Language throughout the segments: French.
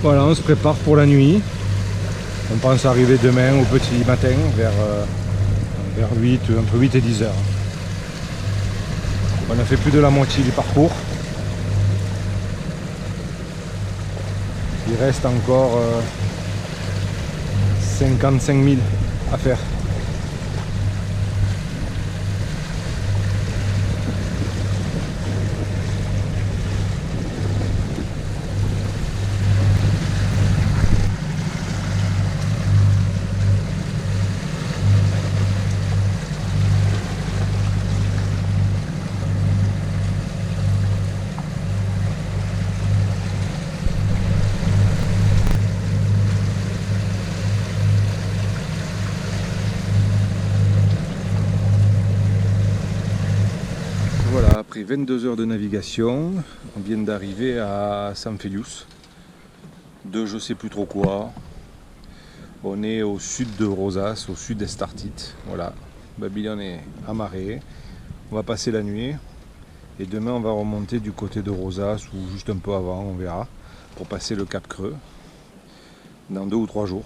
Voilà, on se prépare pour la nuit. On pense arriver demain au petit matin vers 8, entre 8 et 10 heures. On a fait plus de la moitié du parcours. Il reste encore 55 000 à faire. Voilà, après 22 heures de navigation, on vient d'arriver à San Felius, de je sais plus trop quoi. On est au sud de Rosas, au sud d'Estartite. Voilà, Babylone est amarrée. On va passer la nuit et demain on va remonter du côté de Rosas ou juste un peu avant, on verra, pour passer le Cap Creux dans 2 ou 3 jours.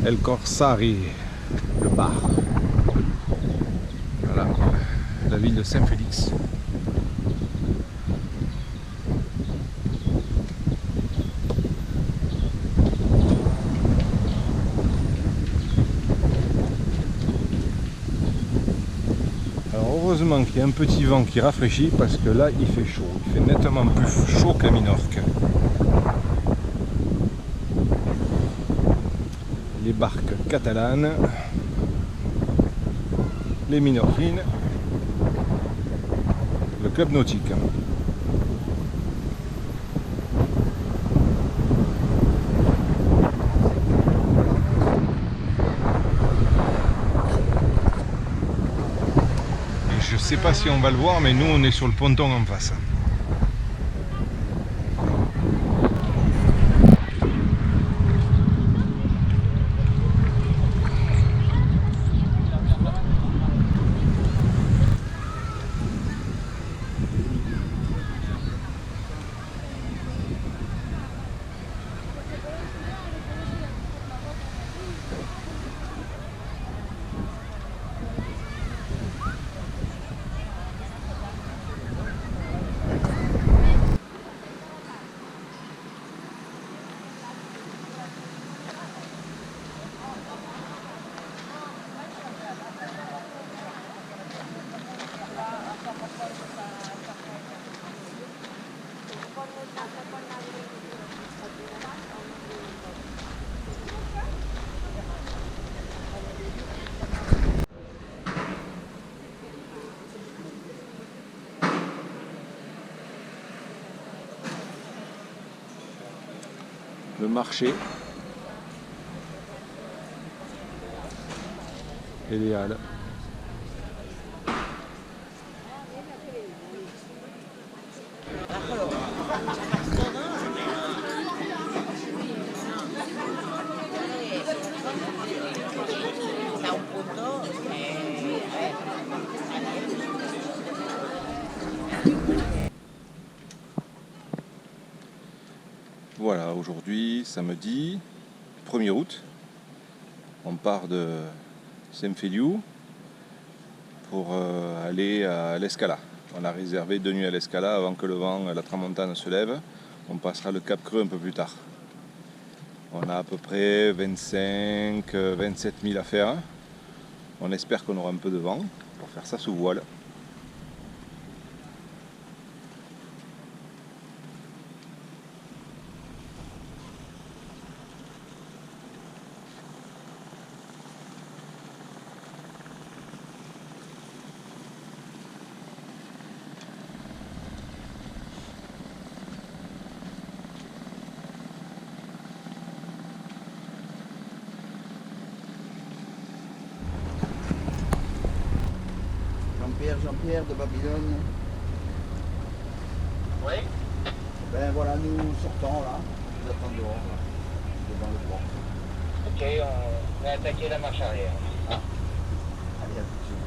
El Corsari, le bar. Voilà, la ville de Saint-Félix. Alors heureusement qu'il y a un petit vent qui rafraîchit parce que là il fait chaud. Il fait nettement plus chaud qu'à Minorque. Les barques catalanes, les Minorquines, le club nautique. Et je sais pas si on va le voir, mais nous on est sur le ponton en face. Le marché et les halles. Voilà, aujourd'hui, samedi 1er août, on part de San Feliu pour aller à l'Escala. On a réservé 2 nuits à l'Escala avant que le vent, la tramontane se lève. On passera le Cap Creux un peu plus tard. On a à peu près 25-27 000 à faire. On espère qu'on aura un peu de vent pour faire ça sous voile. Jean-Pierre de Babylone. Oui. Ben voilà, nous sortons là, nous attendons dehors, là, devant le port. Ok, on va attaquer la marche arrière. Ah, allez, à tout de suite.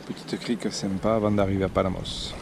Petite crique sympa avant d'arriver à Palamos.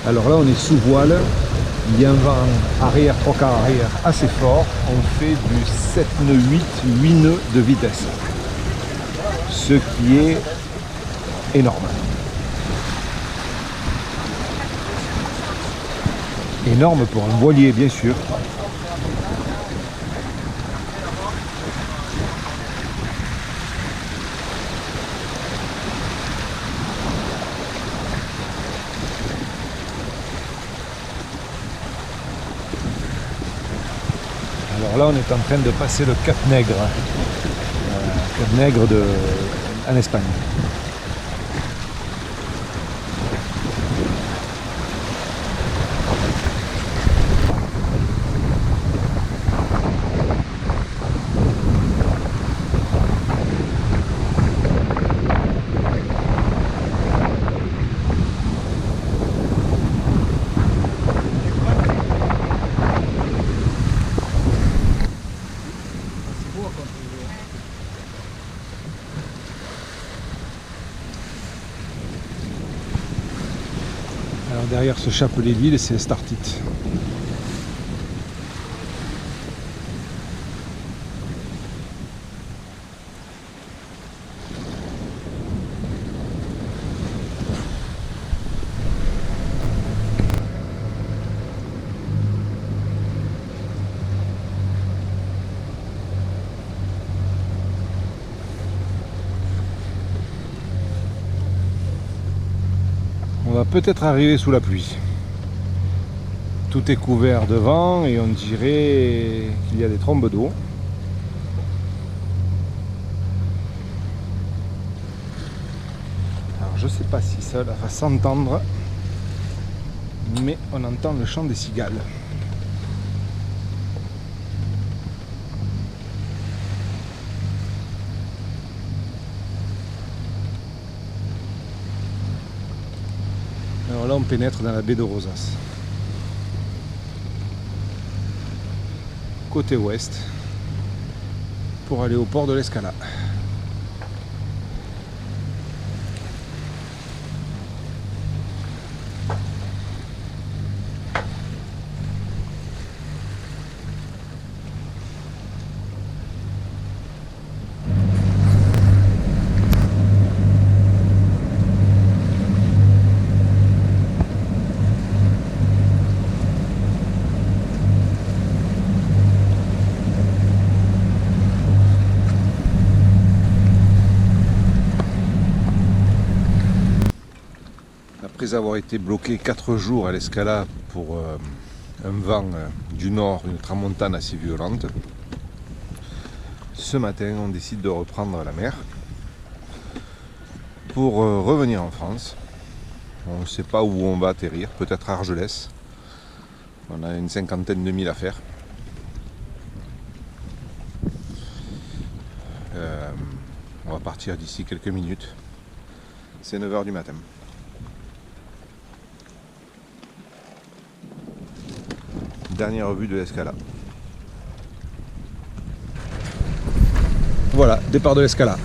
Alors là on est sous voile, il y a un vent arrière, 3 quarts arrière assez fort, on fait du 7 nœuds 8, 8 nœuds de vitesse, ce qui est énorme. Énorme pour un voilier bien sûr. Alors là on est en train de passer le Cap Nègre, Cap Nègre en Espagne. Alors derrière ce chapelet d'île, c'est Startit. On va peut-être arriver sous la pluie. Tout est couvert de vent et on dirait qu'il y a des trombes d'eau. Alors je sais pas si ça va s'entendre, mais on entend le chant des cigales. Alors là on pénètre dans la baie de Rosas. Côté ouest, pour aller au port de l'Escala. après avoir été bloqué 4 jours à l'Escala pour un vent du nord, une tramontane assez violente, ce matin on décide de reprendre la mer pour revenir en France. On ne sait pas où on va atterrir, peut-être à Argelès. On a une 50aine de milles à faire. On va partir d'ici quelques minutes. C'est 9h du matin. Dernière vue de l'Escala. Voilà, départ de l'Escala.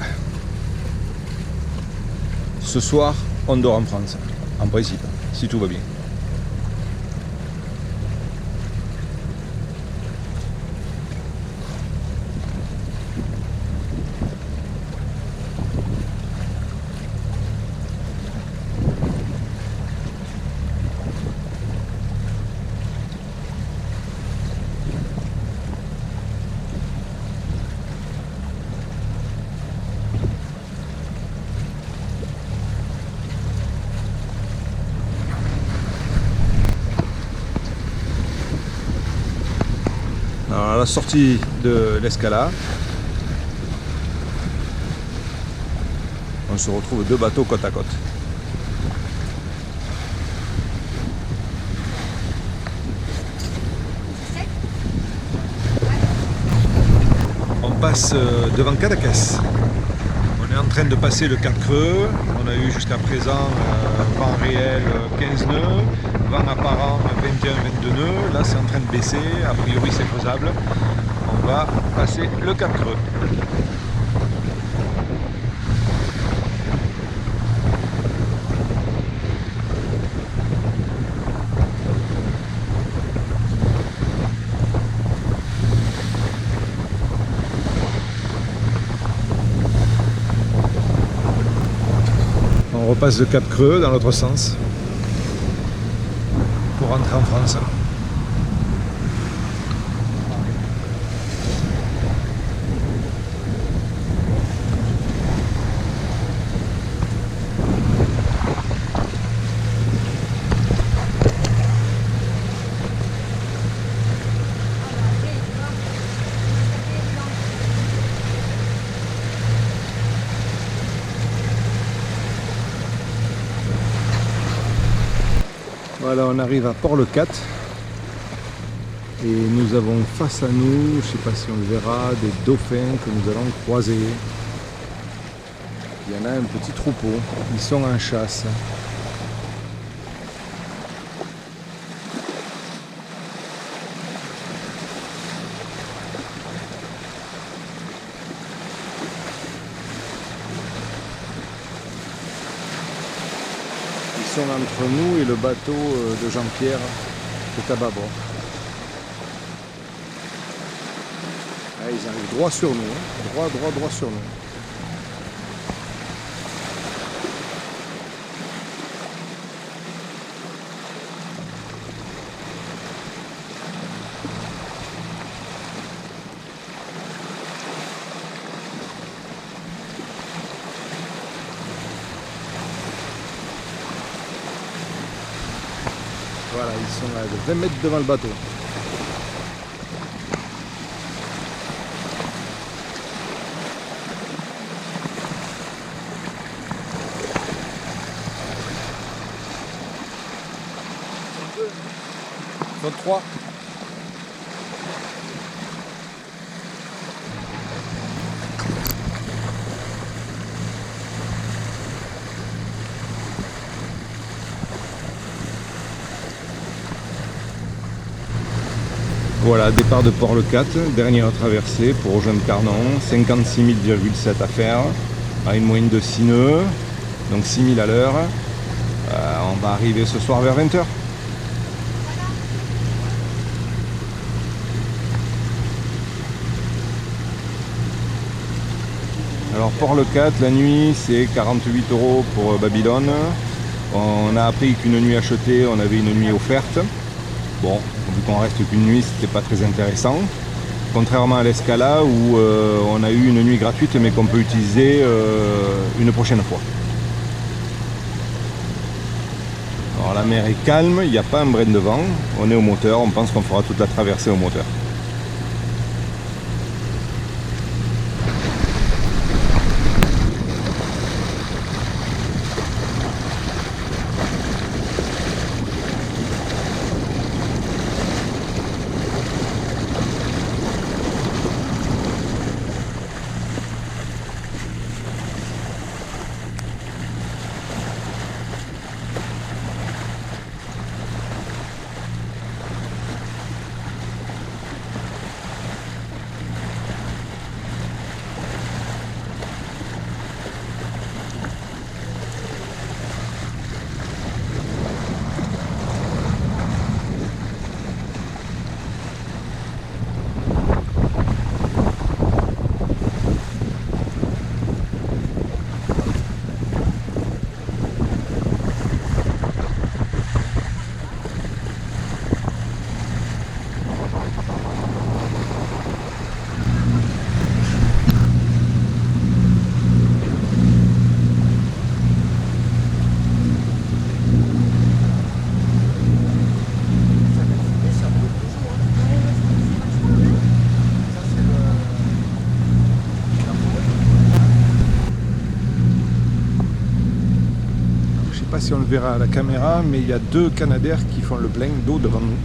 Ce soir, on dort en France, en principe, si tout va bien. Alors à la sortie de l'Escala, on se retrouve 2 bateaux côte à côte. On passe devant Cadaqués. On est en train de passer le Cap Creux. On a eu jusqu'à présent vent réel 15 nœuds, vent apparent 21-22 nœuds. Là c'est en train de baisser, a priori c'est faisable. On va passer le Cap Creux. On repasse le Cap Creux dans l'autre sens pour rentrer en France. Voilà, on arrive à Port-le-Cat et nous avons face à nous, je ne sais pas si on le verra, des dauphins que nous allons croiser. Il y en a un petit troupeau, ils sont en chasse. Ils sont entre nous et le bateau de Jean-Pierre qui est à bâbord. Ah, ils arrivent droit sur nous, hein. Droit sur nous. Voilà, ils sont à 20 mètres devant le bateau. Code 3. Voilà, départ de Port-le-Cat, dernière traversée pour rejoindre Carnon, 56 000,7 à faire, à une moyenne de 6 nœuds, donc 6 000 à l'heure. On va arriver ce soir vers 20h. Alors Port-le-Cat, la nuit c'est 48 € pour Babylone. On a appris qu'une nuit achetée, on avait une nuit offerte. Bon, vu qu'on reste qu'une nuit, c'était pas très intéressant. Contrairement à l'Escala où on a eu une nuit gratuite mais qu'on peut utiliser une prochaine fois. Alors la mer est calme, il n'y a pas un brin de vent, on est au moteur, on pense qu'on fera toute la traversée au moteur. Je ne sais pas si on le verra à la caméra, mais il y a 2 canadaires qui font le plein d'eau devant nous.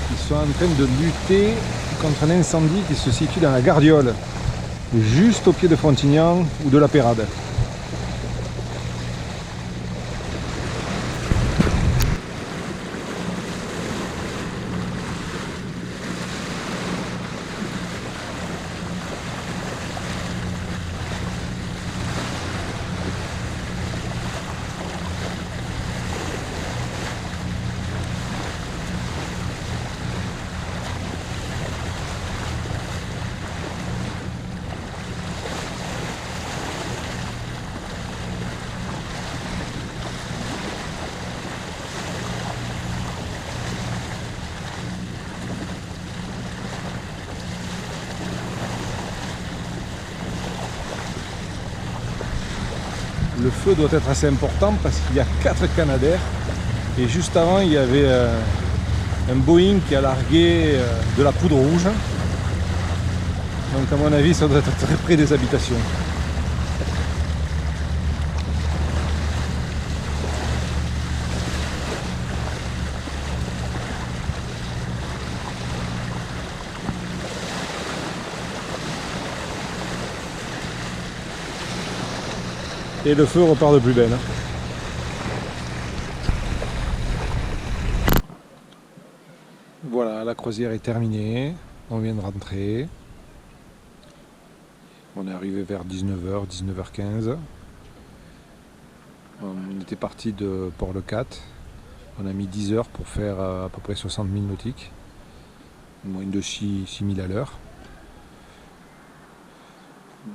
Ils sont en train de lutter contre un incendie qui se situe dans la Gardiole, juste au pied de Frontignan ou de la Pérade. Le feu doit être assez important parce qu'il y a 4 canadaires et juste avant il y avait un Boeing qui a largué de la poudre rouge. Donc à mon avis ça doit être très près des habitations. Et le feu repart de plus belle. Voilà, la croisière est terminée. On vient de rentrer. On est arrivé vers 19h, 19h15. On était parti de Port-le-Cat. On a mis 10 heures pour faire à peu près 60 000 nautiques. Moins de 6 000 à l'heure.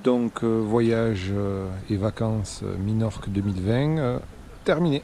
Donc voyage et vacances Minorque 2020 terminé.